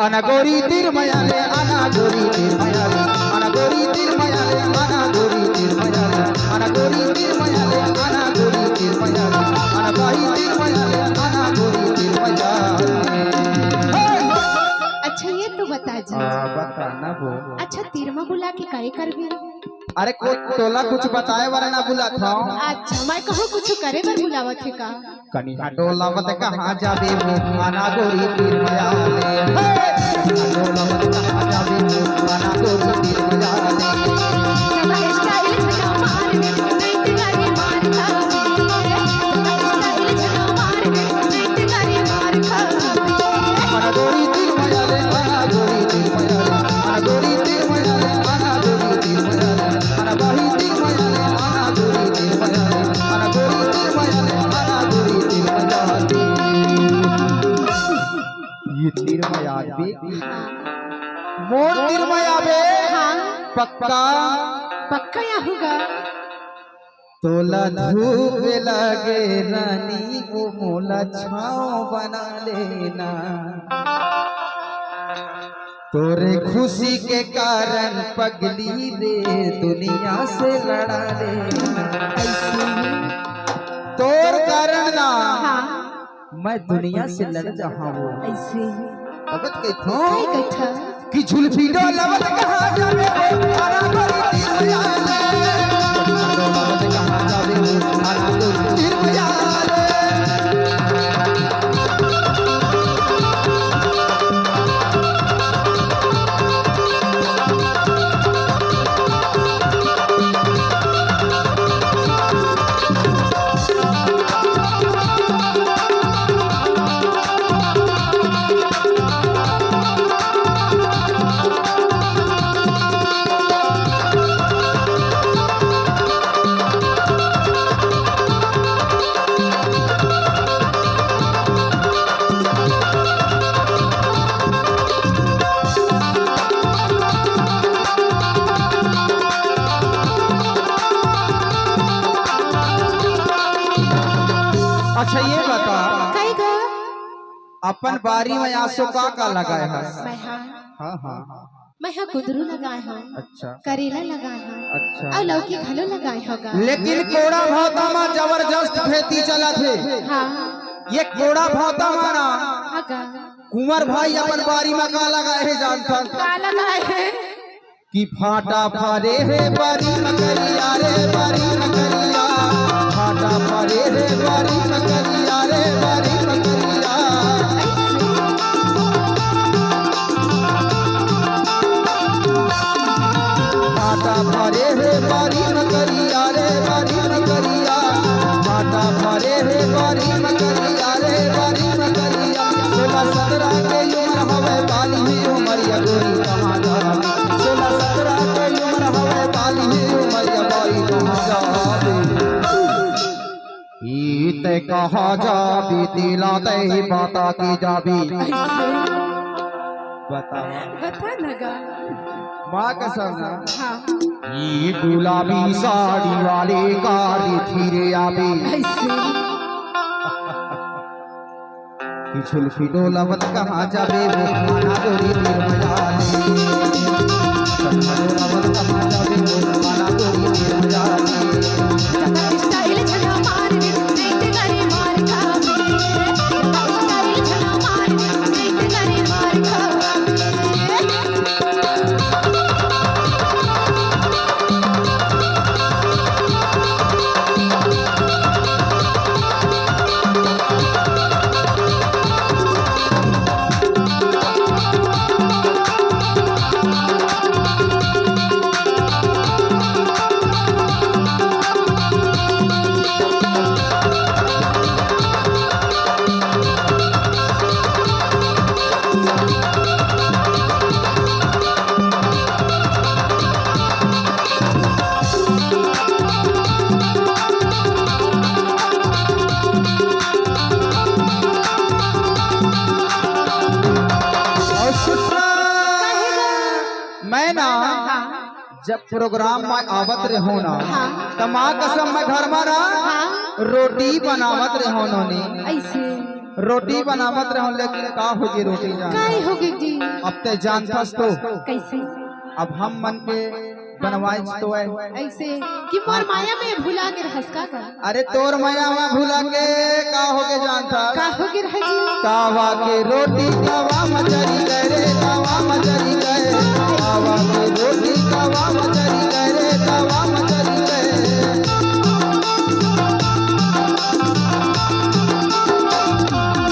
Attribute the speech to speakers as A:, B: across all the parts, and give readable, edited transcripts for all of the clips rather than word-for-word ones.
A: आना गोरी तीर मयाले आना गोरी तीर मयाले आना गोरी तीर मयाले आना गोरी तीर मयाले आना गोरी तीर मयाले आना गोरी तीर मयाले आना बाई तीर मयाले आना गोरी तीर मयाले।
B: अच्छा ये तो बता जी।
A: बता ना वो।
B: अच्छा तीरमा बुला के काहे कर भी?
A: अरे को तोला कुछ बताए वाला ना बुला था।
B: अच्छा मैं कहूँ कुछ करे बर बुलावत है का?
A: कनी टोला मत कहाँ जाबे वो आना गोरी तीर मयाले टोला मत कहाँ जाबे वो आना गोरी तीर मयाले।
B: स्टाइल झगा मार में नहीं गाड़ी मार खा स्टाइल झगा मार में नहीं गाड़ी मार खा
A: आना गोरी तीर मयाले आना गोरी तीर मयाले आना गोरी तीर मयाले आना गोरी तीर मयाले आना बाही तीर मयाले आना गोरी तीर मयाले आना गोरी तीर मयाले आना गोरी तीर मयाले। ये तीर मयाले मोर तीर मयाले
B: हाँ
A: पक्का
B: पक्का या होगा।
A: तोला धूप लगे रानी वो मोला छाँव बना लेना तोरे खुशी के कारण पगली रे दुनिया से लड़ा लेना। तोर कारण ना
B: हाँ
A: मैं दुनिया से लड़ रहा हूँ
B: ऐसे
A: भगत के
B: काय
A: थो
B: कथा
A: कि झुल्फी डोलावत कहाँ जावे आना गोरी तीर मयाले डोलावत कहाँ जावे आना गोरी तीर मयाले। अच्छा ये बता
B: काय गा
A: अपन बारी में आंसू का लगाए है?
B: मैं
A: हाँ हाँ
B: मैं हाँ कुदरू लगाए हूँ
A: अच्छा
B: करेला लगाए हूँ
A: अच्छा।
B: और लौकी घलो लगाए होगा।
A: लेकिन कोड़ा भाता में जबरदस्त खेती चला थे।
B: हाँ
A: ये कोड़ा भाता माना
B: हाँ गा
A: कुंवर भाई अपन बारी में का लगाए है जानता
B: का लगाए हैं
A: कि फाटा फारे है बारी में करिया रे बारी में करिया फाटा फारे है बारी में करिया रे बारी में करिया। फाटा फारे है बारी में करिया रे बारी में करिया फाटा फारे है बारी में करिया रे बारी में करिया। 16-17 के उम्र हवे बाली ही उमरिया गोरी कहाँ जावे 16-17 के उम्र हवे बाली ही उमरिया बाई कहाँ जावे। ते कहाँ जाबी दिला ते बाता की जाबी बता
B: बता ना गा
A: माँ कसम ना
B: हाँ
A: ये गुलाबी साड़ी वाले कारी धीरे आबी
B: ऐसे
A: कि झुल्फी डोलावत कहाँ जाबे वो आना गोरी तीर मयाले डोलावत कहाँ जाबे वो आना गोरी तीर मयाले।
B: स्टाइल झगा मार में नहीं गाड़ी मार खा स्टाइल झगा मार में नहीं गाड़ी मार खा।
A: जब प्रोग्राम में आवत रहो ना तो माँ कसम में घर में ना रोटी बनावत रहो ने
B: ऐसे
A: रोटी बनावत रहो लेकिन का होगी रोटी जान
B: काय होगी जी
A: अब ते जानथस तो
B: कैसे
A: अब हम मन के बनवाइस तो है।
B: ऐसे कि मोर माया में भुला के हंसका का
A: अरे तोर माया में भूला के का हो के जानथा
B: का हो गिर है जी
A: तावा के रोटी तवा मचरी करे तवा मचरी करे तावा के रोटी तवा मचरी करे तवा मचरी करे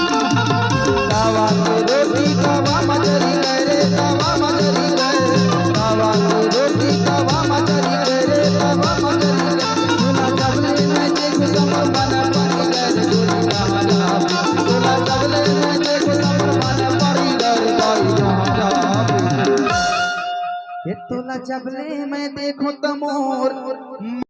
A: तावा के रोटी तवा मचरी करे तवा मचरी करे तावा के रोटी तवा मचरी करे तवा मचरी करे सुना जबले मैं देख समर बना पानी करे दूरी कहाँ जावे सुना जबले मैं देख समर बना पानी करे दूरी कहाँ जावे ये तोला जबले मैं देखो तमोर